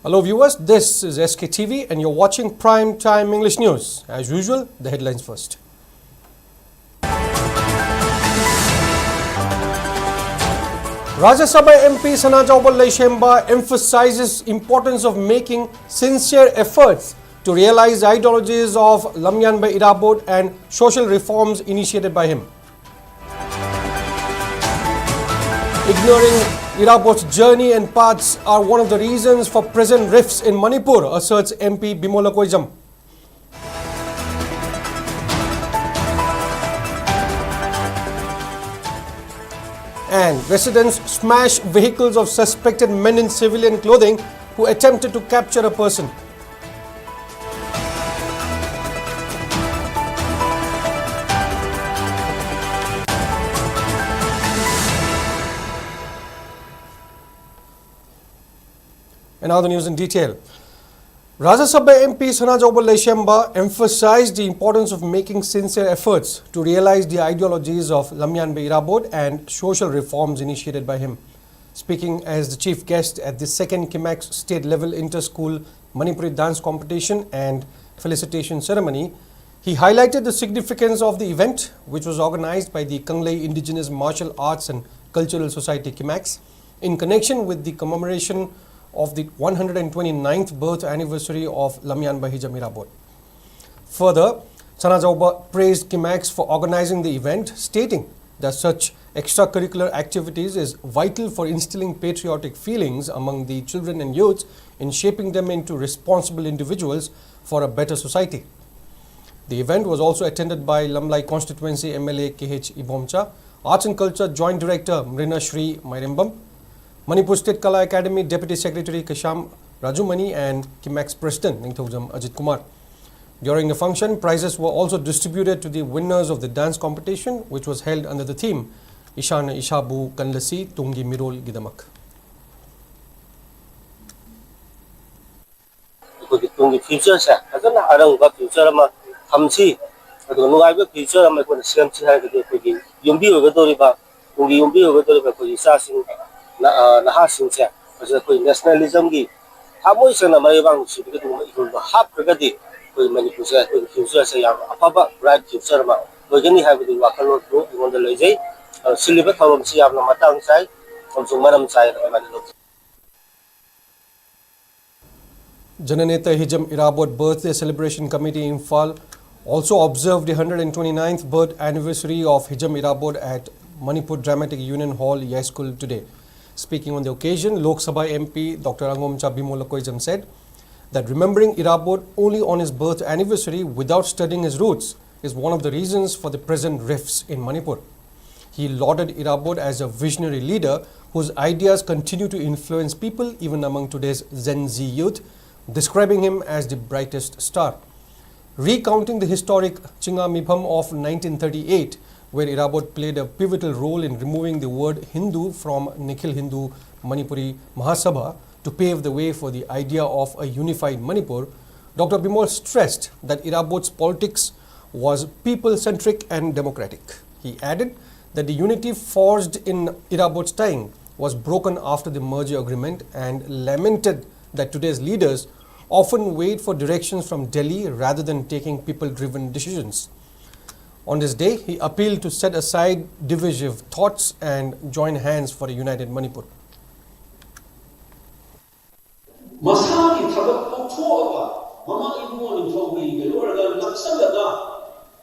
Hello viewers, this is SKTV and you're watching Prime Time English News. As usual, the headlines first. Rajya Sabha MP Sana Chowbal Leishemba emphasizes importance of making sincere efforts to realize ideologies of Lamyanba Irabot and social reforms initiated by him. Ignoring Irabot's journey and paths are one of the reasons for present rifts in Manipur, asserts MP Bimola Koijam. And residents smash vehicles of suspected men in civilian clothing who attempted to capture a person. And now the news in detail. Rajya Sabha MP Sana Chowbal Leishemba emphasized the importance of making sincere efforts to realize the ideologies of Lamyanba Irabot and social reforms initiated by him. Speaking as the chief guest at the second Kimax state level inter-school Manipuri dance competition and felicitation ceremony, he highlighted the significance of the event, which was organized by the Kanglei Indigenous Martial Arts and Cultural Society Kimax in connection with the commemoration of the 129th birth anniversary of Lamyanba Hijam Irabot. Further, Sana Chowbal praised Kimax for organizing the event, stating that such extracurricular activities is vital for instilling patriotic feelings among the children and youths in shaping them into responsible individuals for a better society. The event was also attended by Lamlai Constituency MLA KH Ibomcha, Arts and Culture Joint Director Mrina Shri Mairembam, Manipur State Kala Academy Deputy Secretary Kasham Rajumani and Kimax President Ningthaujam Ajit Kumar. During the function, prizes were also distributed to the winners of the dance competition, which was held under the theme Ishana Ishabu Kanlasi Tungi Mirol Gidamak. Tungi future sa, adana arang ba future ma hamsi, ado nuai ba future ma ko sem chi ha de ko gi yumbi ho ga dori ba, tungi yumbi ho ga dori ba ko isa sing na singcha asa koi nationalism gi hamoi sana mai bang si ke tu ikul ba hap ka di koi Manipur sa koi future sa yang apa bright future ma koi gani ha bi wa kalo to ngon da lai jai siliba thawam si yam na matang sai omsung manam sai na mani lo. Jananeta Hijam Irabot Birthday Celebration Committee Imphal also observed the 129th birth anniversary of Hijam Irabot at Manipur Dramatic Union Hall, Yaskul today. Speaking on the occasion, Lok Sabha MP Dr. Angomcha Bimola Koijam said that remembering Irabot only on his birth anniversary without studying his roots is one of the reasons for the present rifts in Manipur. He lauded Irabot as a visionary leader whose ideas continue to influence people even among today's Gen Z youth, describing him as the brightest star. Recounting the historic Chinga Mipham of 1938, where Irabot played a pivotal role in removing the word Hindu from Nikhil Hindu Manipuri Mahasabha to pave the way for the idea of a unified Manipur, Dr. Bimol stressed that Irabot's politics was people-centric and democratic. He added that the unity forged in Irabot's time was broken after the merger agreement and lamented that today's leaders often wait for directions from Delhi rather than taking people-driven decisions. On this day, he appealed to set aside divisive thoughts and join hands for a united Manipur. Masaki tabak thoba mama ibu ni thobi ke lorga naksalaga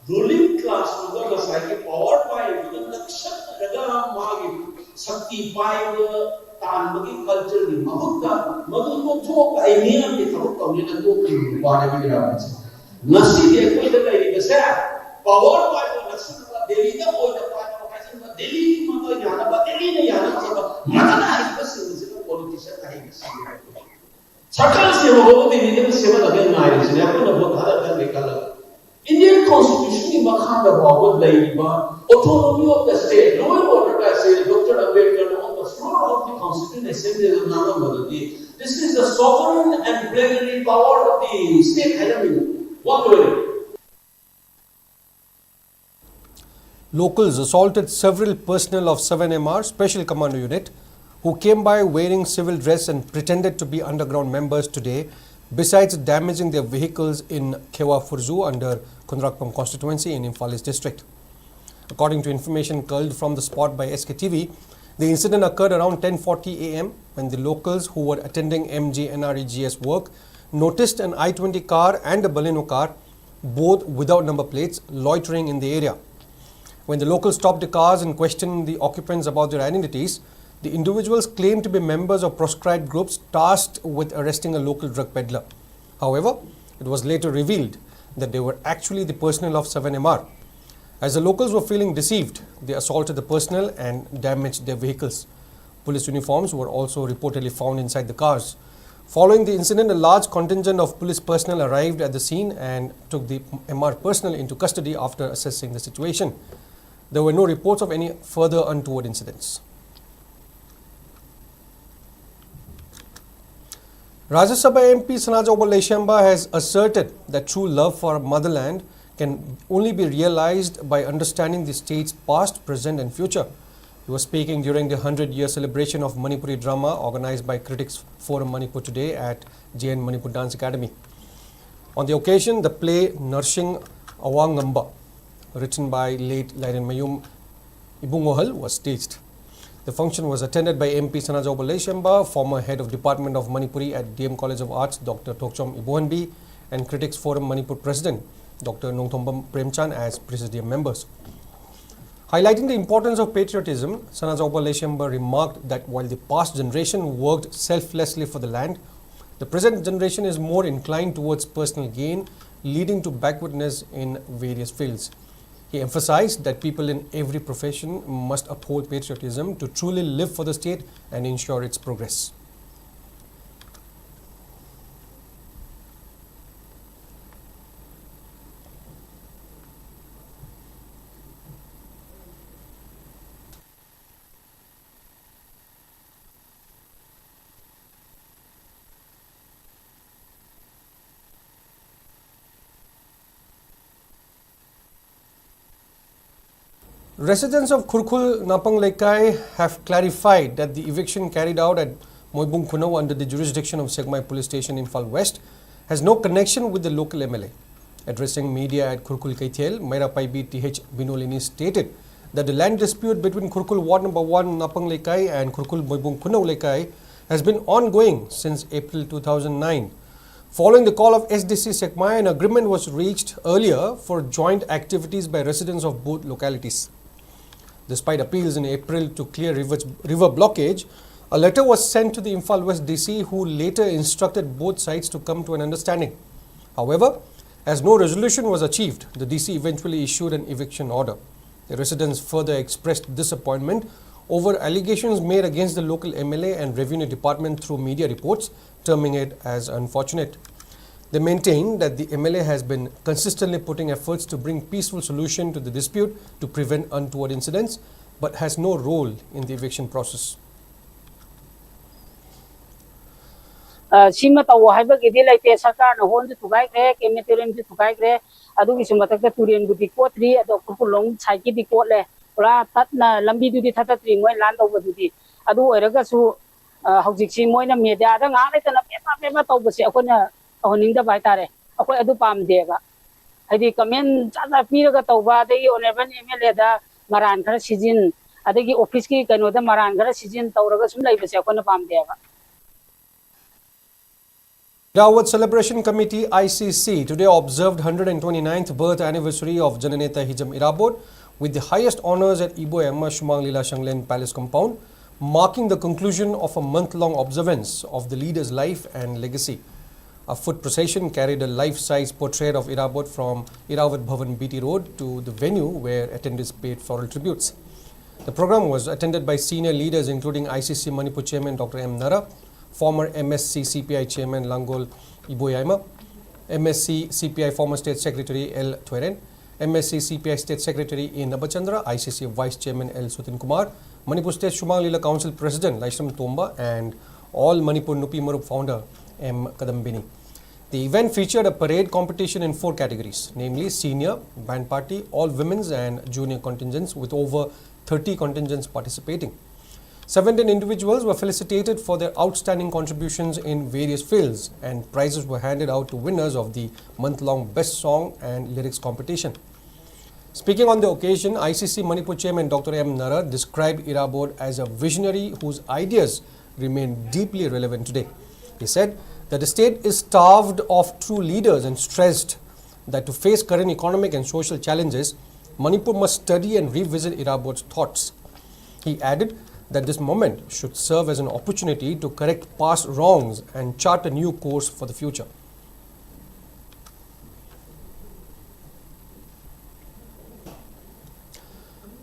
ruling class uga masaki power pai uga naksalaga magi sakti pai uga tan bagi culture ni mahutta madu ko thoba eniam ni tabak ko ni na to ki bane bi ra nasi de ko da kai ke sa power pai uga naksalaga delhi da ko da pai ko kaisen ba delhi ma to yana ba delhi ne yana ba matana ai bas ni politician kai ke Sakal seva ho the Indian seva again marriage ne apna bahut hada kar nikala Indian constitution ki makhan da bahut lai ba autonomy of the state lower order ka say Dr. Ambedkar on the floor of the constituent assembly of nama badali this is the sovereign and plenary power of the state element what way Locals assaulted several personnel of 7MR Special Commando Unit who came by wearing civil dress and pretended to be underground members today, besides damaging their vehicles in Khewa Furzu under Kundrakpam constituency in Imphal district. According to information culled from the spot by SKTV, the incident occurred around 10:40 a.m. when the locals who were attending MGNREGS work noticed an I-20 car and a Baleno car, both without number plates, loitering in the area. When the locals stopped the cars and questioned the occupants about their identities, the individuals claimed to be members of proscribed groups tasked with arresting a local drug peddler. However, it was later revealed that they were actually the personnel of 7MR. As the locals were feeling deceived, they assaulted the personnel and damaged their vehicles. Police uniforms were also reportedly found inside the cars. Following the incident, a large contingent of police personnel arrived at the scene and took the MR personnel into custody after assessing the situation. There were no reports of any further untoward incidents. Rajya Sabha MP Sanajawbal Leishamba has asserted that true love for motherland can only be realized by understanding the state's past, present and future. He was speaking during the 100-year celebration of Manipuri drama organized by Critics Forum Manipur today at JN Manipur Dance Academy. On the occasion, the play Nursing Awangamba, written by late Lairen Mayum Ibungohal, was staged. The function was attended by MP Sanajawbal Leishamba, former head of Department of Manipuri at DM College of Arts, Dr. Tokchom Ibohanbi, and Critics Forum Manipur President, Dr. Nongthombam Premchan as presidium members. Highlighting the importance of patriotism, Sanajawbal Leishamba remarked that while the past generation worked selflessly for the land, the present generation is more inclined towards personal gain, leading to backwardness in various fields. He emphasized that people in every profession must uphold patriotism to truly live for the state and ensure its progress. Residents of Khurkhul Napang Lekai have clarified that the eviction carried out at Moibung Kunau under the jurisdiction of Segmai Police Station in Imphal West has no connection with the local MLA. Addressing media at Khurkhul Kaithiel, Maira Paibi T.H. Binolini stated that the land dispute between Khurkhul Ward No. 1 Napang Lekai and Khurkhul Moibung Kunau Lekai has been ongoing since April 2009. Following the call of SDC Segmai, an agreement was reached earlier for joint activities by residents of both localities. Despite appeals in April to clear river blockage, a letter was sent to the Imphal West DC, who later instructed both sides to come to an understanding. However, as no resolution was achieved, the DC eventually issued an eviction order. The residents further expressed disappointment over allegations made against the local MLA and Revenue Department through media reports, terming it as unfortunate. They maintain that the MLA has been consistently putting efforts to bring peaceful solution to the dispute to prevent untoward incidents, but has no role in the eviction process. Sima tawo haiba gidi laite sarkar na hon ju tugai kre kemeterin ju tugai kre adu gi suma tak turien budi kotri ado kulong chai ki di kot le ora tat na lambi du di thatatri moi lan taw du di adu oiraga su haujik si moi na media da nga le ta na pepa taw basi akona ahoning da bai tare akoi adu pam deba haidi comment cha pira ga tawba de honorable MLA da maran khara sijin adagi office ki kano da maran khara sijin tawraga sum lai basi akona pam deba. Irawat Celebration Committee ICC today observed 129th birth anniversary of Jananeta Hijam Irabot with the highest honors at Ibo Emma Shumang Lila Shanglen Palace compound, marking the conclusion of a month-long observance of the leader's life and legacy. A foot procession carried a life-size portrait of Irabot from Irawat Bhavan BT Road to the venue where attendees paid floral tributes. The program was attended by senior leaders including ICC Manipur Chairman Dr. M. Nara, former MSC CPI Chairman Langol Iboyaima, MSC CPI former State Secretary L. Tweren, MSC CPI State Secretary E. Nabachandra, ICC Vice Chairman L. Sutin Kumar, Manipur State Shumang Lila Council President Laishram Tomba, and All Manipur Nupi Marup founder M. Kadambini. The event featured a parade competition in 4 categories, namely senior, band party, all women's and junior contingents, with over 30 contingents participating. 17 individuals were felicitated for their outstanding contributions in various fields, and prizes were handed out to winners of the month-long Best Song and Lyrics competition. Speaking on the occasion, ICC Manipur Chairman Dr. M. Nara described Irabod as a visionary whose ideas remain deeply relevant today. He said that the state is starved of true leaders and stressed that to face current economic and social challenges, Manipur must study and revisit Irabod's thoughts. He added that this moment should serve as an opportunity to correct past wrongs and chart a new course for the future.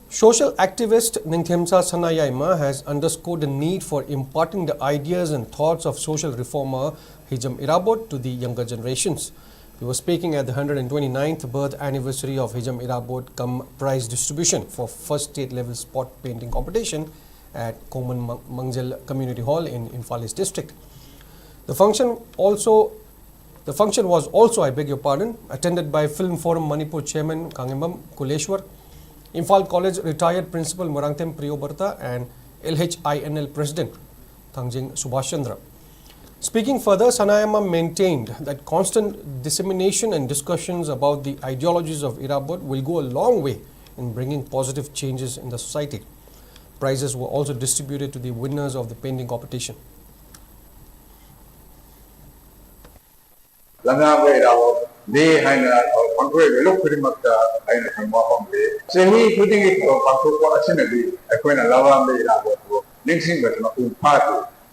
Social activist Ningthemsa Sanayaima has underscored the need for imparting the ideas and thoughts of social reformer Hijam Irabod to the younger generations. He was speaking at the 129th birth anniversary of Hijam Irabod come prize distribution for first state level spot painting competition at Koman Mangjal Community Hall in Imphal district. The function was also, I beg your pardon, attended by Film Forum Manipur Chairman Kangembam Kuleshwar, Imphal College retired Principal Murangtem PRIYOBARTA and LHINL President Thangjing Subhash Chandra. Speaking further, Sanayama maintained that constant dissemination and discussions about the ideologies of Irabod will go a long way in bringing positive changes in the society. Prizes were also distributed to the winners of the painting competition.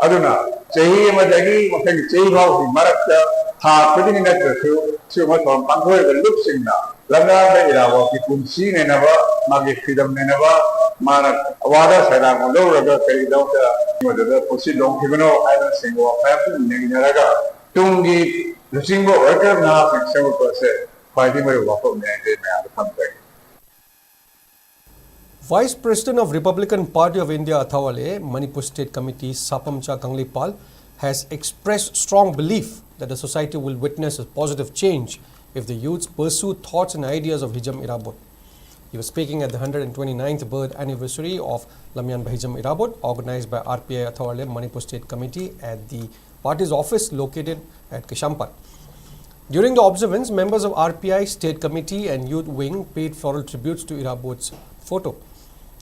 Aduna, Chahi Madagi, Chahi House, Marakta, Ha, putting in that review, Sumat from Pankoy, the look signal, Langa, Irawa, Pikunsi, Nenava, Magi Freedom Nenava, Manak, Awada, Sadam, Loraga, Peridota, the Posidon, Hivano, Island Single, Family, Nagaraga, Tungi, the single worker now, and 7%, fighting with a waffle man, they may have come back. Vice President of Republican Party of India Athawale, Manipur State Committee Sapamcha Kanglipal has expressed strong belief that the society will witness a positive change if the youths pursue thoughts and ideas of Hijam Irabod. He was speaking at the 129th birth anniversary of Lamyan Hijam Irabod, organized by RPI Athawale Manipur State Committee at the party's office located at Kishampar. During the observance, members of RPI State Committee and Youth Wing paid floral tributes to Irabod's photo.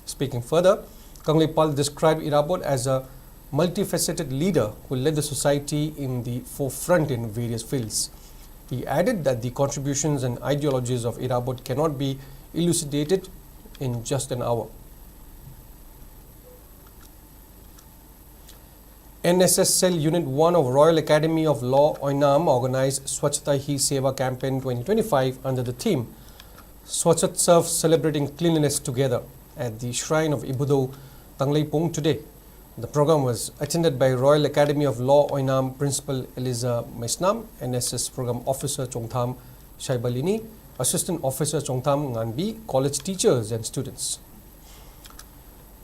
Speaking further, Kanglipal described Irabod as a multifaceted leader who led the society in the forefront in various fields. He added that the contributions and ideologies of Irabod cannot be elucidated in just an hour. NSS Cell Unit 1 of Royal Academy of Law, Oinam organized Swachhata Hi Seva Campaign 2025 under the theme Swachat Serve Celebrating Cleanliness Together at the Shrine of Ibudo, Tangleipung today. The program was attended by Royal Academy of Law Oinam Principal Eliza Mesnam, NSS Program Officer Chongtham Shaibalini, Assistant Officer Chongtham Nganbi, college teachers and students.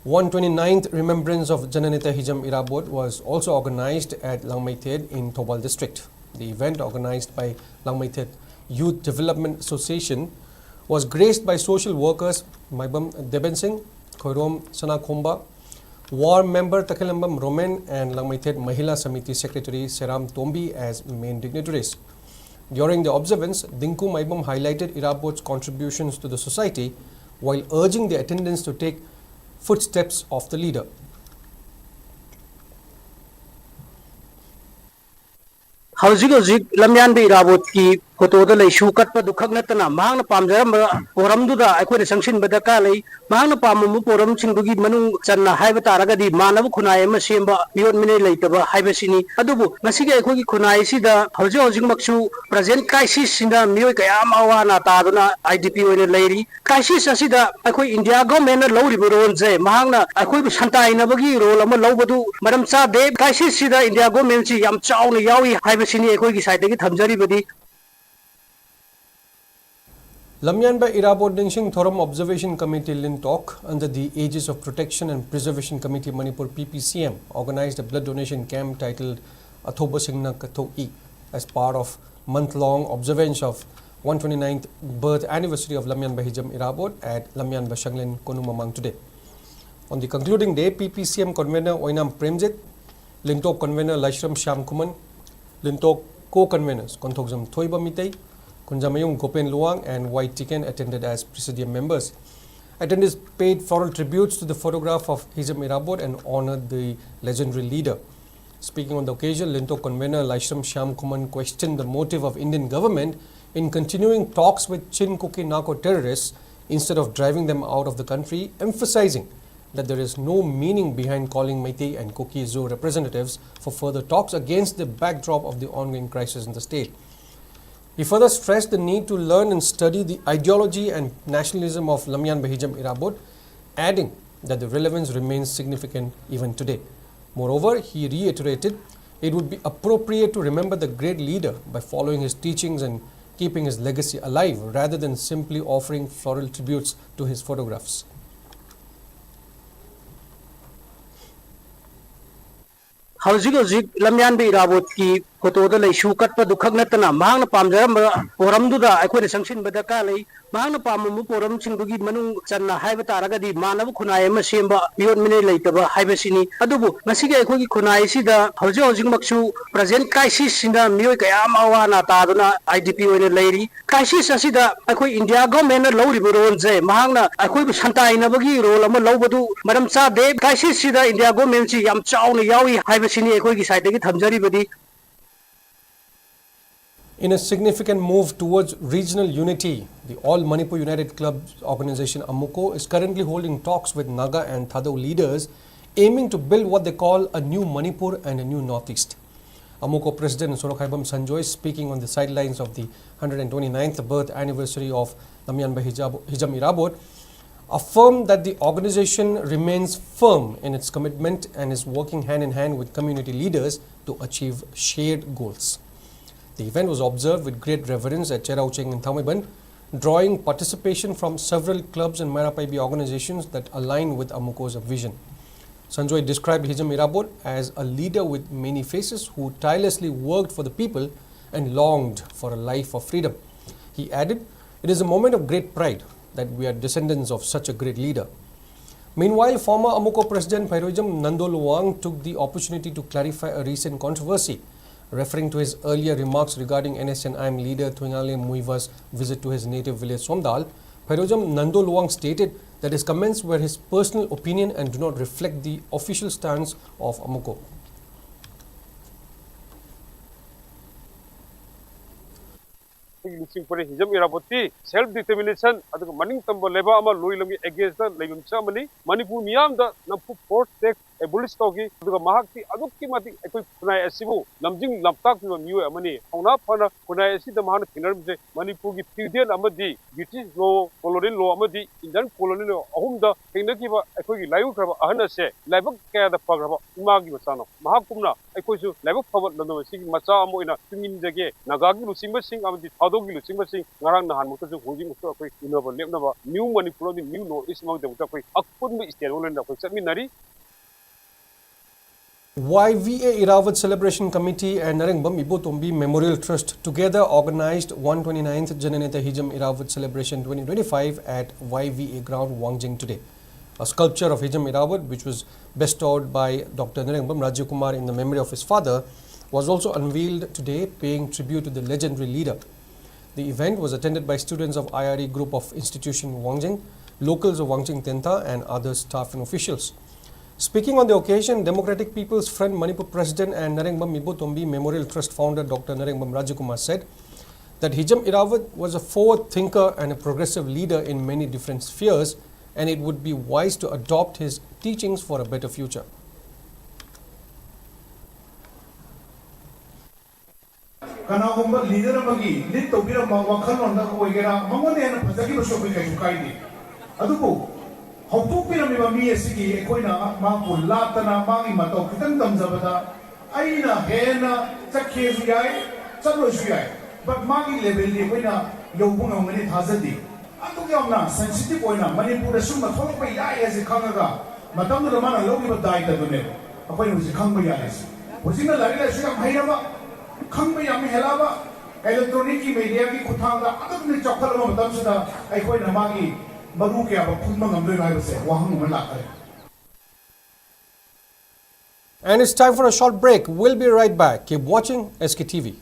129th Remembrance of Jananita Hijam Irabod was also organized at Langmaithed in Thobal District. The event, organized by Langmaithed Youth Development Association, was graced by social workers Maibam Deben Singh, Khorom Sana Khomba, War Member Takilambam Romen and Langmaithed Mahila Samiti Secretary Seram Tombi as main dignitaries. During the observance, Dinku Maibam highlighted Irabod's contributions to the society while urging the attendants to take footsteps of the leader. Howzik Lamyan Irabod ki photo da lay shukat pa dukhak natana mahang na pamjaram poram duda akhoi sanction badaka lay mahang na pamu poram singdugi manung channa haiba taragadi manabu khunai ma semba miot mine leitaba haiba sini adubu masigi akhoi ki khunai sida howzik maksu present crisis sinda mioi kayam awana taduna IDP oine leiri crisis asida akhoi India government na lawri role je mahang na akhoi bu santai na bagi role ama lawbadu madam cha de crisis sida India government si yam chauna yawi haiba sini akhoi ki side gi thamjari badi. Lamyan by Irabod Ningsing Thoram Observation Committee Lintok under the Aegis of Protection and Preservation Committee Manipur PPCM organized a blood donation camp titled Athoba Singna Katho E as part of month-long observance of 129th birth anniversary of Lamyan by Hijam Irabod at Lamyan by Shanglin Konumamang today. On the concluding day, PPCM convener Oinam Premjit, Lintok convener Laishram Shyamkuman, Lintok co-conveners Konthokjam Thoiba Mitei, Kunjamayung Gopen Luang and Y Tiken attended as presidium members. Attendees paid floral tributes to the photograph of Hijam Irabot and honored the legendary leader. Speaking on the occasion, Lintok convener Laishram Shyamkuman questioned the motive of Indian government in continuing talks with Chin Kuki narco terrorists instead of driving them out of the country, emphasizing that there is no meaning behind calling Meitei and Kuki Zoo representatives for further talks against the backdrop of the ongoing crisis in the state. He further stressed the need to learn and study the ideology and nationalism of Lamyan Hijam Irabot, adding that the relevance remains significant even today. Moreover, he reiterated it would be appropriate to remember the great leader by following his teachings and keeping his legacy alive rather than simply offering floral tributes to his photographs. Hauzik Lamyan Irabot ki photo da lei shu kat pa dukhak natana mahang na pamjaram poram du da aikoi sanction badaka lei mahang na pamu poram singdugi manung channa haiba taraga di manabu khunai ma semba miot mine leitaba haiba sini adubu masigi aikoi ki khunai si da hauzik maksu present crisis sinda mioi kayam awana ta duna IDP oine leiri crisis asida aikoi India government na lori role je mahang na aikoi santai na bagi role ama lobadu madam cha de crisis sida India government si yam chauna yawi haiba sini aikoi ki side gi thamjari badi. In a significant move towards regional unity, the All Manipur United Clubs organization AMUKO is currently holding talks with Naga and Thado leaders aiming to build what they call a new Manipur and a new Northeast. AMUKO President Sorokhaibam Sanjoy, speaking on the sidelines of the 129th birth anniversary of Lamyan Hijam Irabot, affirmed that the organization remains firm in its commitment and is working hand in hand with community leaders to achieve shared goals. The event was observed with great reverence at Cheraucheng in Thaumiban, drawing participation from several clubs and Marapaibi organizations that align with AMUKO's vision. Sanjoy described Hijam Irabot as a leader with many faces who tirelessly worked for the people and longed for a life of freedom. He added, "It is a moment of great pride that we are descendants of such a great leader." Meanwhile, former AMUKO President PRIYOBARTA Nandol Wang took the opportunity to clarify a recent controversy, referring to his earlier remarks regarding NSNIM leader Thuingale Muiva's visit to his native village Somdal. PRIYOBARTA Nandol Wang stated that his comments were his personal opinion and do not reflect the official stance of AMUKO. Hijam Iraboti self-determination aduga maning tamba leba ama loilami against the legum chamani Manipur miyam da nampu force take abolish togi aduga mahakti adukki mati ekoi kunai asibu lamjing lamtak mi miu amani hona phana kunai asi da mahana kinarmse Manipur gi feudal amadi British law colonial law amadi Indian colonial law ahum da kinaki ba ekoi gi layu kraba ahana se laibak kaya da pagraba imagi masano mahakumna ekoi su laibak phaba lando sig macha amoina tingin jage nagagi lusimba sing amadi Adogi lusimba sing ngarang nahan mukta su hojing mukta ekoi inova lepnaba new Manipur di new northeast mag da mukta ekoi akpun mi state olen da ekoi chatmi nari YVA Irawat Celebration Committee and Narengbam Ibotombi Memorial Trust together organized 129th Jananeta Hijam Irawat Celebration 2025 at YVA Ground, Wangjing today. A sculpture of Hijam Irawat, which was bestowed by Dr. Narengbam Rajiv Kumar in the memory of his father, was also unveiled today, paying tribute to the legendary leader. The event was attended by students of IRE Group of Institution Wangjing, locals of Wangjing Tenta and other staff and officials. Speaking on the occasion, Democratic People's Front Manipur President and Narengbam Ibotombi Memorial Trust founder Dr. Narengbam Rajakumar said that Hijam Irawat was a forward thinker and a progressive leader in many different spheres, and it would be wise to adopt his teachings for a better future. Kanagumba leader amagi lead to bira wakhan onda ko igera mangone na phajagi no shobi kai kai di aduko hautuk pira mi mami asigi ekoina ma ko latana mangi mato khitang tamjabada aina hena chakhe suyai chalo suyai but mangi level ni koina yobung ngani thajadi atu yamna sensitive koina Manipur summa thok pai yai as khangaga matam do mana logi badai ta dune apoi usi khangba yai hojina lagila suyam hairaba Khangba yam helaba electronic media ki kuthanga adukni chokhalama matamsida aikoi namagi maru kya ba phunma ngamdoi bai base wahang ma la kare And it's time for a short break. We'll be right back. Keep watching SKTV.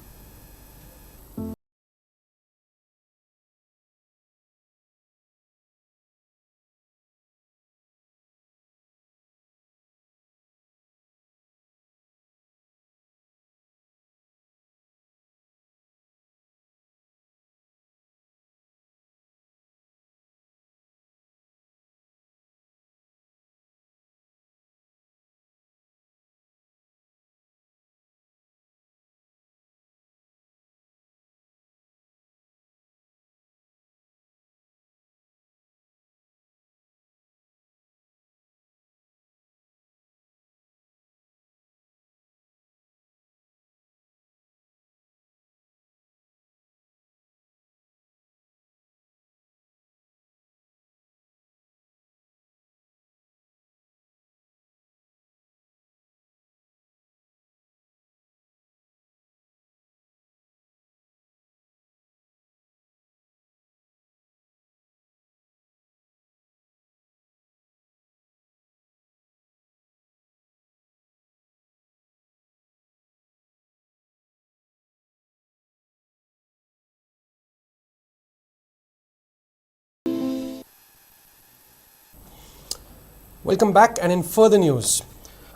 Welcome back, and in further news,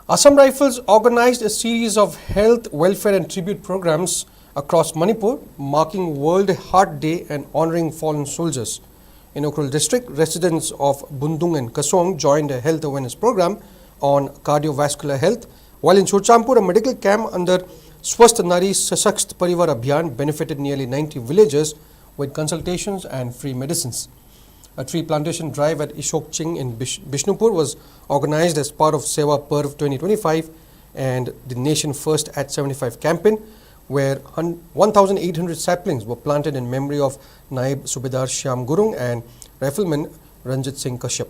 Assam Rifles organized a series of health, welfare and tribute programs across Manipur, marking World Heart Day and honoring fallen soldiers. In Ukhrul district, residents of Bundung and Kasong joined a health awareness program on cardiovascular health, while in Churchampur, a medical camp under Swasth Nari Sashakt Parivar Abhiyan benefited nearly 90 villages with consultations and free medicines. A tree plantation drive at Ishok Ching in Bishnupur was organized as part of Seva Parv 2025 and the Nation First at 75 campaign, where 1,800 saplings were planted in memory of Naib Subedar Shyam Gurung and Rifleman Ranjit Singh Kashyap.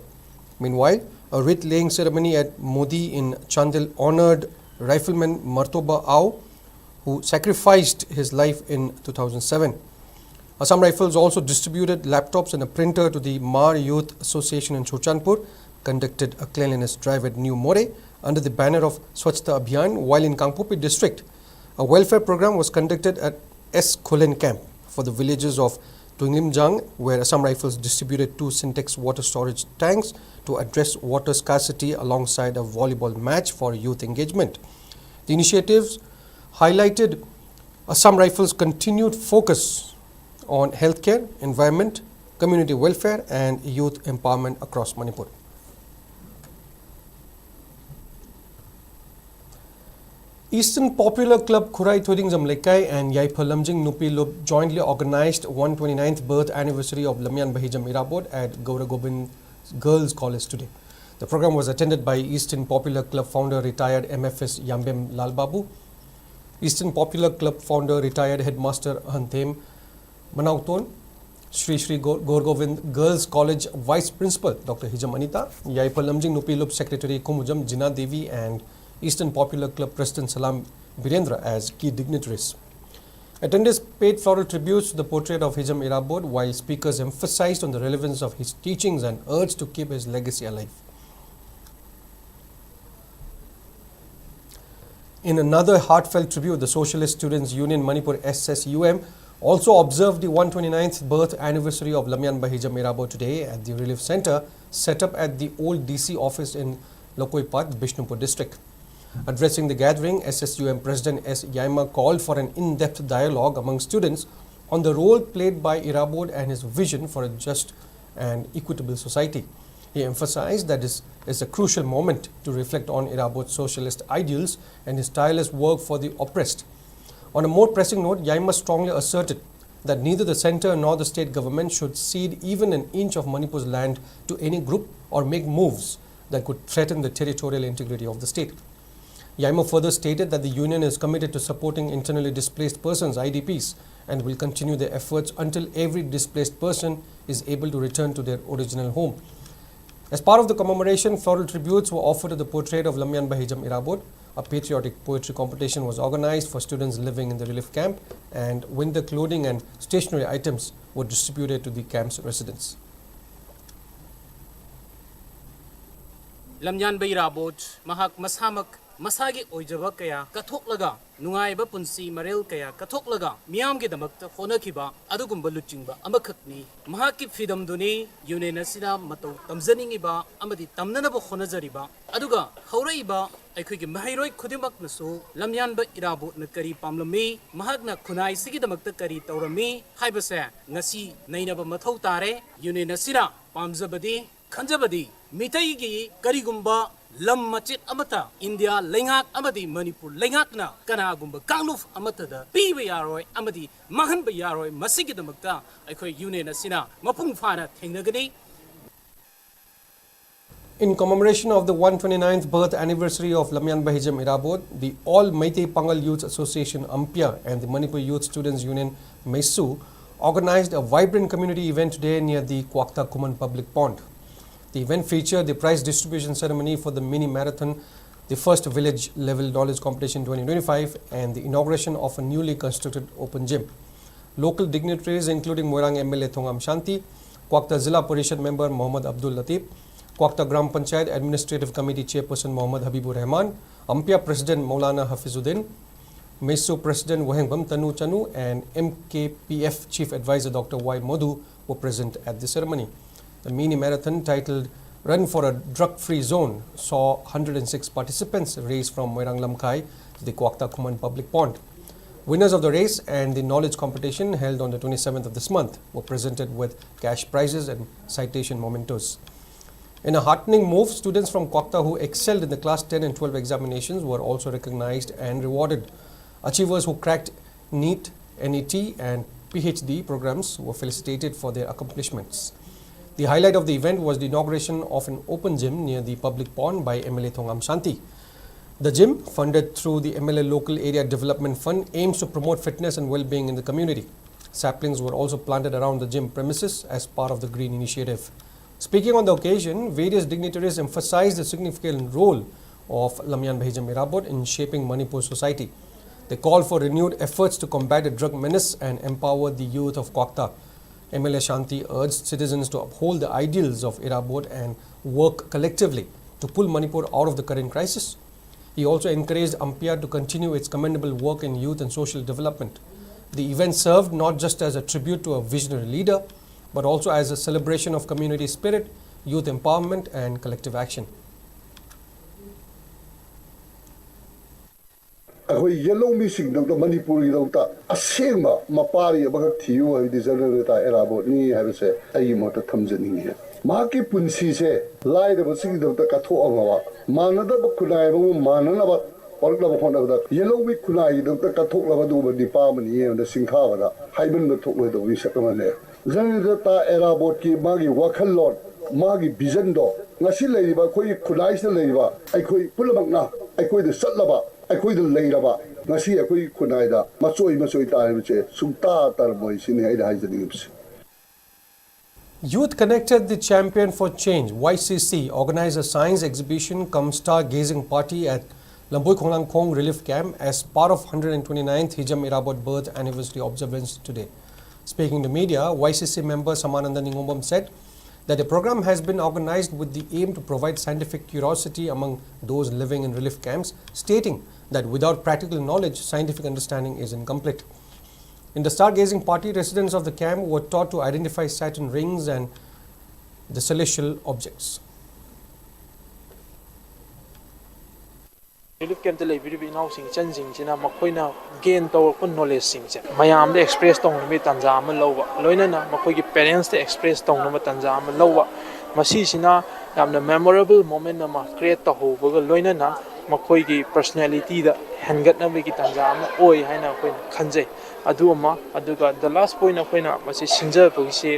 Meanwhile, a wreath laying ceremony at Modi in Chandil honored Rifleman Martoba Ao, who sacrificed his life in 2007. Assam Rifles also distributed laptops and a printer to the Mar Youth Association in Churchanpur, conducted a cleanliness drive at New More under the banner of Swachhta Abhiyan, while in Kangpopi district, a welfare program was conducted at S. Kholen camp for the villages of Tuinglimjang, where Assam Rifles distributed 2 Syntex water storage tanks to address water scarcity alongside a volleyball match for youth engagement. The initiatives highlighted Assam Rifles' continued focus on healthcare, environment, community welfare and youth empowerment across Manipur. Eastern Popular Club Khurai Thuring Jamlekai and Yaipha Lamjing Nupi Lub jointly organized 129th birth anniversary of Lamyan Bahijam Irabod at Gaura Gobind Girls College today. The program was attended by Eastern Popular Club founder retired MFS Yambem Lal Babu, Eastern Popular Club founder retired headmaster Hantem Manauton, Shri Gauragovind Girls College Vice Principal Dr. Hijam Anita, Yaipha Lamjing Nupi Lub Secretary Kumujam Jina Devi and Eastern Popular Club President Salam Birendra as key dignitaries. Attendees paid floral tributes to the portrait of Hijam Irabod, while speakers emphasized on the relevance of his teachings and urged to keep his legacy alive. In another heartfelt tribute, the Socialist Students Union Manipur SSUM also observed the 129th birth anniversary of Lamyan Bahijam Irabod today at the Relief Center set up at the old DC office in Lokoipat, Bishnupur district. Addressing the gathering, SSUM President S. Yaima called for an in-depth dialogue among students on the role played by Irabod and his vision for a just and equitable society. He emphasized that this is a crucial moment to reflect on Irabod's socialist ideals and his tireless work for the oppressed. On a more pressing note, Yaima strongly asserted that neither the centre nor the state government should cede even an inch of Manipur's land to any group or make moves that could threaten the territorial integrity of the state. Yaima further stated that the union is committed to supporting internally displaced persons, IDPs, and will continue their efforts until every displaced person is able to return to their original home. As part of the commemoration, floral tributes were offered to the portrait of Lamyan Bahijam Irabod. A patriotic poetry competition was organized for students living in the relief camp, and winter clothing and stationery items were distributed to the camp's residents. Lamyan Bahirabot, Mahak Masamak masagi oijaba kaya kathoklaga nungaiba punsi marel kaya kathoklaga miyam ge damakta honakiba adugumba luchingba amakhakni mahaki freedom duni union asina matau tamzaningiba amadi tamnanaba honajariba aduga hauraiba ꯑꯩꯈꯣꯏꯒꯤ ꯃꯍꯩꯔꯣꯏ ꯈꯨꯗꯤꯡꯃꯛꯅꯁꯨ ꯂꯝꯌꯥꯟꯕ ꯏꯔꯥꯕꯣꯠꯅ ꯀꯔꯤ ꯄꯥꯝꯂꯝꯃꯤ ꯃꯍꯥꯛꯅ ꯈꯨꯟꯅꯥꯏꯁꯤꯒꯤꯗꯃꯛꯇ ꯀꯔꯤ ꯇꯧꯔꯝꯃꯤ ꯍꯥꯏꯕꯁꯦ ꯉꯁꯤ ꯅꯩꯅꯕ ꯃꯊꯧ ꯇꯥꯔꯦ ꯌꯨꯅꯤꯌꯟ ꯑꯁꯤꯅ ꯄꯥꯝꯖꯕꯗꯤ ꯈꯟꯖꯕꯗꯤ ꯃꯤꯇꯩꯒꯤ ꯀꯔꯤꯒꯨꯝꯕ ꯂꯝ ꯃꯆꯦꯠ ꯑꯃꯇ ꯏꯟꯗꯤꯌꯥ ꯂꯩꯉꯥꯛ ꯑꯃꯗꯤ ꯃꯅꯤꯄꯨꯔ ꯂꯩꯉꯥꯛꯅ ꯀꯅꯥꯒꯨꯝꯕ ꯀꯥꯡꯂꯨꯞ ꯑꯃꯇꯗ ꯄꯤꯕ ꯌꯥꯔꯣꯏ ꯑꯃꯗꯤ ꯃꯥꯡꯍꯟꯕ ꯌꯥꯔꯣꯏ ꯃꯁꯤꯒꯤꯗꯃꯛꯇ ꯑꯩꯈꯣꯏ ꯌꯨꯅꯤꯌꯟ ꯑꯁꯤꯅ ꯃꯄꯨꯡ ꯐꯥꯅ ꯊꯦꯡꯅꯒꯅꯤ. In commemoration of the 129th birth anniversary of Lamyan Bahijam Irabot, the All Meitei Pangal Youth Association Ampia and the Manipur Youth Students Union Mesu organized a vibrant community event today near the Kwakta Kuman Public Pond. The event featured the prize distribution ceremony for the mini marathon, the first village level knowledge competition 2025 and the inauguration of a newly constructed open gym. Local dignitaries including Moirang MLA Thongam Shanti, Kwakta Zilla Parishad member Mohammad Abdul Latif, Kwakta Gram Panchayat Administrative Committee Chairperson Mohammad Habibur Rahman, Ampia President Maulana Hafizuddin, Mesu President Wahengbam Tanu Chanu and MKPF Chief Advisor Dr. Y. Modhu were present at the ceremony. The mini marathon titled Run for a Drug-Free Zone saw 106 participants race from Moirang Lamkai to the Kwakta Kuman Public Pond. Winners of the race and the knowledge competition held on the 27th of this month were presented with cash prizes and citation mementos. In a heartening move, students from Kwakta who excelled in the class 10 and 12 examinations were also recognized and rewarded. Achievers who cracked NEET, NET and PhD programs were felicitated for their accomplishments. The highlight of the event was the inauguration of an open gym near the public pond by MLA Thongam Shanti. The gym, funded through the MLA Local Area Development Fund, aims to promote fitness and well-being in the community. Saplings were also planted around the gym premises as part of the Green Initiative. Speaking on the occasion, various dignitaries emphasized the significant role of Lamyan Bahijam Irabot in shaping Manipur society. They called for renewed efforts to combat the drug menace and empower the youth of Kwakta. MLA Shanti urged citizens to uphold the ideals of Irabot and work collectively to pull Manipur out of the current crisis. He also encouraged Ampia to continue its commendable work in youth and social development. The event served not just as a tribute to a visionary leader, but also as a celebration of community spirit, youth empowerment and collective action. ꯑꯩꯈꯣꯏ ꯌꯦꯜꯂꯧꯃꯤꯁꯤꯡꯗꯧꯗ ꯃꯅꯤꯄꯨꯔꯒꯤꯗꯧꯗ ꯑꯁꯦꯡꯕ ꯃꯄꯥꯔꯤ ꯑꯃꯈꯛ ꯊꯤꯌꯨ ꯍꯥꯏꯕꯗꯤ ꯖꯅꯔꯦꯇꯥ ꯑꯦꯔꯥꯕꯣꯠꯅꯤ ꯍꯥꯏꯕꯁꯦ ꯑꯩꯒꯤ ꯃꯣꯠꯇ ꯊꯝꯖꯅꯤꯡꯉꯤ ꯃꯍꯥꯛꯀꯤ ꯄꯨꯟꯁꯤꯁꯦ ꯂꯥꯏꯔꯕꯁꯤꯡꯒꯤꯗꯧꯗ ꯀꯠꯊꯣꯛꯑꯝꯃꯕ ꯃꯥꯟꯅꯗꯕ ꯈꯨꯟꯅꯥꯏꯕꯕꯨ ꯃꯥꯟꯅꯅꯕ ꯍꯣꯠꯅꯕ ꯍꯣꯠꯅꯕꯗ ꯌꯦꯜꯂꯧꯃꯤ ꯈꯨꯟꯅꯥꯏꯒꯤꯗꯧꯗ ꯀꯠꯊꯣꯛꯂꯕ ꯑꯗꯨꯒꯨꯝꯕ ꯅꯤꯄꯥ ꯑꯃꯅꯤ ꯍꯥꯏꯕꯗ ꯁꯤꯡꯈꯥꯕꯗ ꯍꯥꯏꯃꯟꯕ ꯊꯣꯛꯂꯣꯏꯗꯕ ꯃꯤꯁꯛ ꯑꯃꯅꯦ ꯖꯅꯔꯦꯇꯥ ꯑꯦꯔꯥꯕꯣꯠꯀꯤ ꯃꯥꯒꯤ ꯋꯥꯈꯜꯂꯣꯟ ꯃꯥꯒꯤ ꯚꯤꯖꯟꯗꯣ ꯉꯁꯤ ꯂꯩꯔꯤꯕ ꯑꯩꯈꯣꯏꯒꯤ ꯈꯨꯟꯅꯥꯏꯁꯤꯗ ꯂꯩꯔꯤꯕ ꯑꯩꯈꯣꯏ ꯄꯨꯝꯅꯃꯛꯅ ꯑꯩꯈꯣꯏꯗ ꯆꯠꯂꯕ ꯑꯩꯈꯣꯏꯗ ꯂꯩꯔꯕ ꯉꯁꯤ ꯑꯩꯈꯣꯏꯒꯤ ꯈꯨꯟꯅꯥꯏꯗ ꯃꯆꯣꯏ ꯇꯥꯔꯤꯕꯁꯦ ꯁꯨꯡꯇꯥ ꯇꯥꯔꯝꯃꯣꯏ ꯁꯤꯅꯤ ꯑꯩꯅ ꯍꯥꯏꯖꯅꯤꯡꯉꯤꯕꯁꯦ. Youth Connected the Champion for Change YCC organized a science exhibition cum star-gazing party at Lamboi Khonglang Khong Relief Camp as part of 129th Hijam Irabot birth anniversary observance today. Speaking to media, YCC member Samananda Ningombam said that the program has been organized with the aim to provide scientific curiosity among those living in relief camps, stating that without practical knowledge, scientific understanding is incomplete. In the stargazing party, residents of the camp were taught to identify Saturn rings and the celestial objects. Relief camp lay biri binaw sing chen sing china makoi na gain to ko knowledge sing che mayam de express tong mi tanja ma lowa loina na makoi gi parents de express tong no ma tanja ma lowa masi sina yamna memorable moment na ma create to ho ba loina na makoi gi personality da hangat na mi gi tanja ma oi haina koi khanje adu ma aduga the last point na koi na masi singja ba gi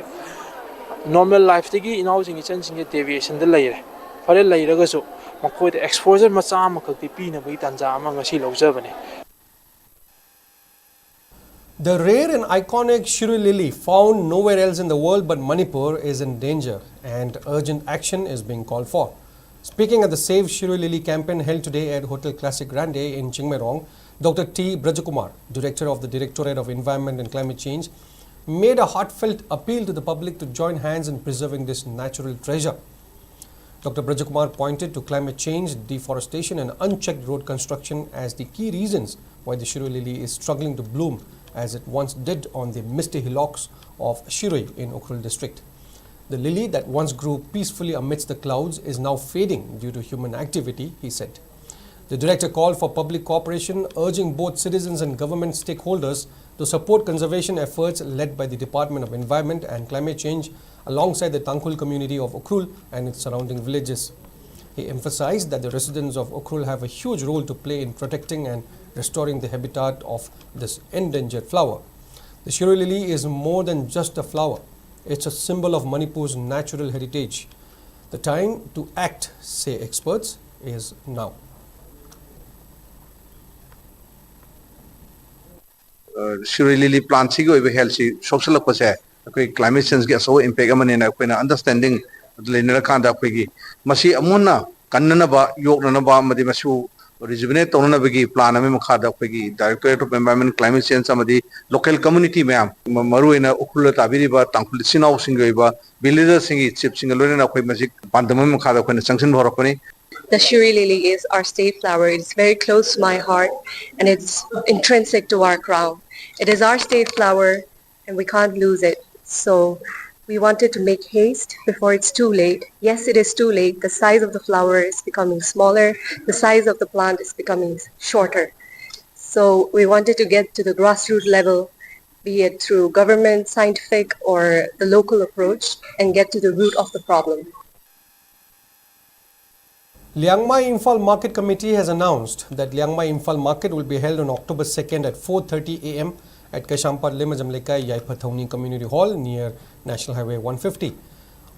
normal life de gi inaw sing chen sing deviation de lay re fare lay ra ga so makoi de exposure macha ma khakti pi na bai tanja ma ngasi lojabane. The rare and iconic Shirui lily found nowhere else in the world but Manipur is in danger and urgent action is being called for. Speaking at the Save Shirui Lily campaign held today at Hotel Classic Grande in Chingmerong, Dr. T. Brajakumar, Director of the Directorate of Environment and Climate Change, made a heartfelt appeal to the public to join hands in preserving this natural treasure. Dr. Brajakumar pointed to climate change, deforestation and unchecked road construction as the key reasons why the Shiroi lily is struggling to bloom as it once did on the misty hillocks of Shiroi in Ukhrul district. The lily that once grew peacefully amidst the clouds is now fading due to human activity, he said. The director called for public cooperation, urging both citizens and government stakeholders to support conservation efforts led by the Department of Environment and Climate Change alongside the Tangkhul community of Ukhrul and its surrounding villages. He emphasized that the residents of Ukhrul have a huge role to play in protecting and restoring the habitat of this endangered flower. The Shiroi lily is more than just a flower. It's a symbol of Manipur's natural heritage. The time to act, say experts, is now. Shiroi lily plant si go ibe health si social ko se koi climate change ge so impact amane na koi na understanding le na kan da koi gi masi amuna kanna ba yok na ba madi masu rejuvenate tona bagi plan ame makha da koi gi directorate of environment climate change amadi local community ma'am maru ina ukhul tabiri ba tangkhul sinau singoi ba villagers singi chief singalore na koi masi pandam makha da koi na sanction bharakoni. The Shiroi lily is our state flower. It's very close to my heart and it's intrinsic to our crown. It is our state flower and we can't lose it. So we wanted to make haste before it's too late. Yes, it is too late. The size of the flower is becoming smaller. The size of the plant is becoming shorter. So we wanted to get to the grassroots level, be it through government, scientific or the local approach, and get to the root of the problem. Liangmai Imphal Market Committee has announced that Liangmai Imphal Market will be held on October 2nd at 4:30 a.m. at Kashampad Limajamlekai Yaipathauni Community Hall near National Highway 150.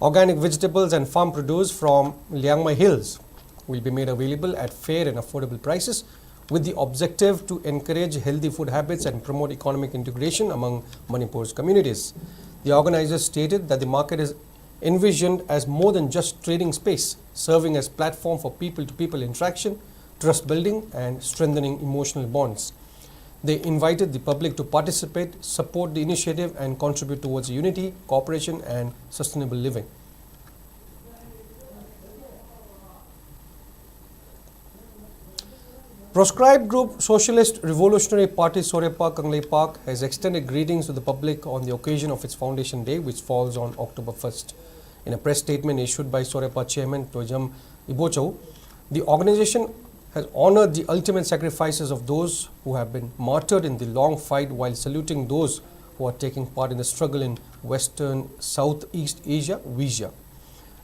Organic vegetables and farm produce from Liangmai Hills will be made available at fair and affordable prices with the objective to encourage healthy food habits and promote economic integration among Manipur's communities. The organizers stated that the market is envisioned as more than just trading space, serving as platform for people-to-people interaction, trust building and strengthening emotional bonds. They invited the public to participate, support the initiative and contribute towards unity, cooperation and sustainable living. Proscribed group Socialist Revolutionary Party Sorepa Kangleipak has extended greetings to the public on the occasion of its foundation day, which falls on October 1st. In a press statement issued by Sorepa chairman Tojam Ibochau, the organization has honored the ultimate sacrifices of those who have been martyred in the long fight while saluting those who are taking part in the struggle in Western Southeast Asia, WESIA.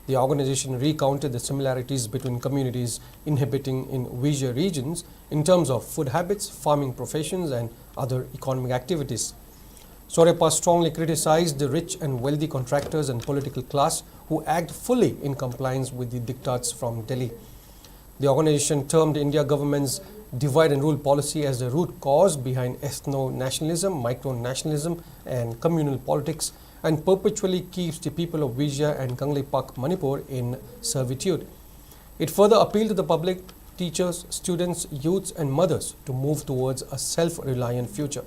The organization recounted the similarities between communities inhabiting in WESIA regions in terms of food habits, farming professions and other economic activities. Sorepa strongly criticized the rich and wealthy contractors and political class who act fully in compliance with the diktats from Delhi. The organization termed India government's divide and rule policy as the root cause behind ethno-nationalism, micro-nationalism and communal politics and perpetually keeps the people of WESIA and Kangleipak, Manipur in servitude. It further appealed to the public, teachers, students, youths and mothers to move towards a self-reliant future.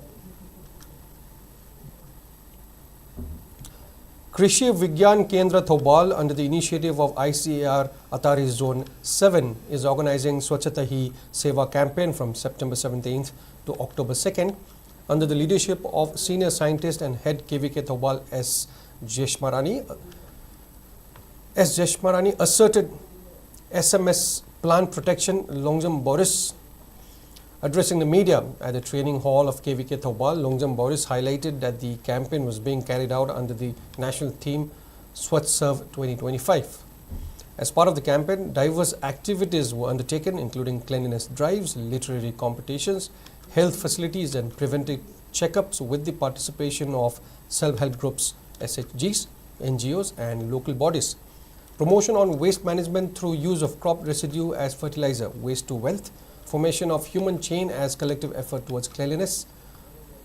Krishi Vigyan Kendra Thobal, under the initiative of ICAR Atari Zone 7, is organizing Swachhata Hi Seva campaign from September 17th to October 2nd under the leadership of senior scientist and head KVK Thobal S. Jeshmarani. S. Jeshmarani asserted SMS plant protection Longjam Boris. Addressing the media at the training hall of KVK Thobal, Longjam Boris highlighted that the campaign was being carried out under the national theme Swachh Serve 2025. As part of the campaign, diverse activities were undertaken including cleanliness drives, literary competitions, health facilities and preventive checkups with the participation of self-help groups, SHGs, NGOs and local bodies. Promotion on waste management through use of crop residue as fertilizer, waste to wealth, formation of human chain as collective effort towards cleanliness,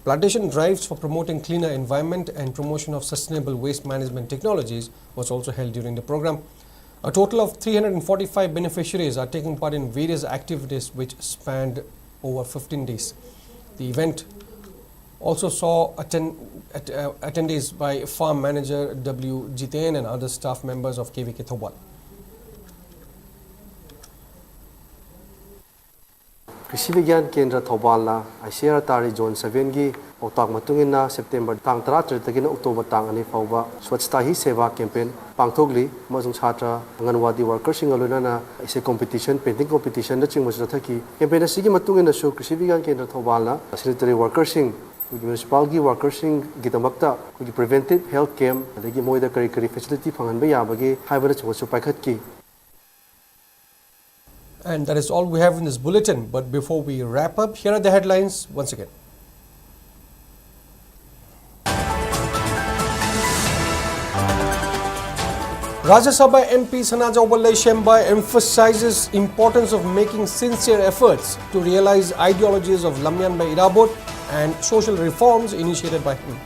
plantation drives for promoting cleaner environment and promotion of sustainable waste management technologies was also held during the program. A total of 345 beneficiaries are taking part in various activities which spanned over 15 days. The event also saw attendees by farm manager W. Jiten and other staff members of KVK Thobal. कृषि विज्ञान केंद्र थौबालना ICR तारी zone 7 की औताक मतुंगिना September तांग 13 October तांग 2 फाउबा स्वच्छता ही सेवा campaign पांगथोगली मजुंग छात्र अंगनवाड़ी वर्कर्सिंग लोनाना इसे competition painting competition न चिंग मजरा थकी कैंपेन असिगी मतुंगिना सु कृषि विज्ञान केंद्र थौबालना सैनिटरी वर्कर्सिंग म्युनिसिपल की वर्कर्सिंग गिदमक्ता की प्रिवेंटिव हेल्थ कैंप अदगी मोइदा करी करी फैसिलिटी फंगनबे याबगे हाइबना चोसु पाइखत की. And that is all we have in this bulletin. But before we wrap up, here are the headlines once again. Rajya Sabha MP Sanajawbal Shemba emphasizes importance of making sincere efforts to realize ideologies of Lamyan Bhai Irabot and social reforms initiated by him.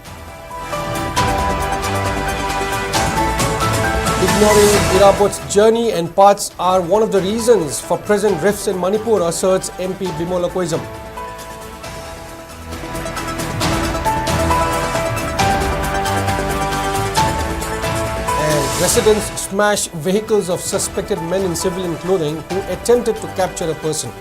Ignoring Irabot's journey and paths are one of the reasons for present rifts in Manipur, asserts MP Bimola Koizam. And residents smash vehicles of suspected men in civilian clothing who attempted to capture a person.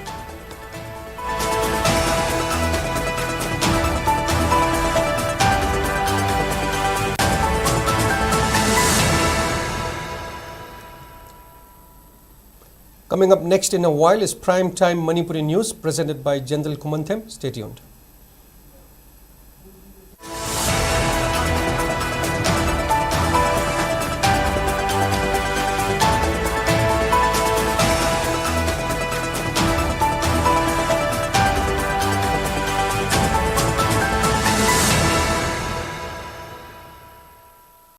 Coming up next in a while is Primetime Manipuri News presented by General Kumantem. Stay tuned.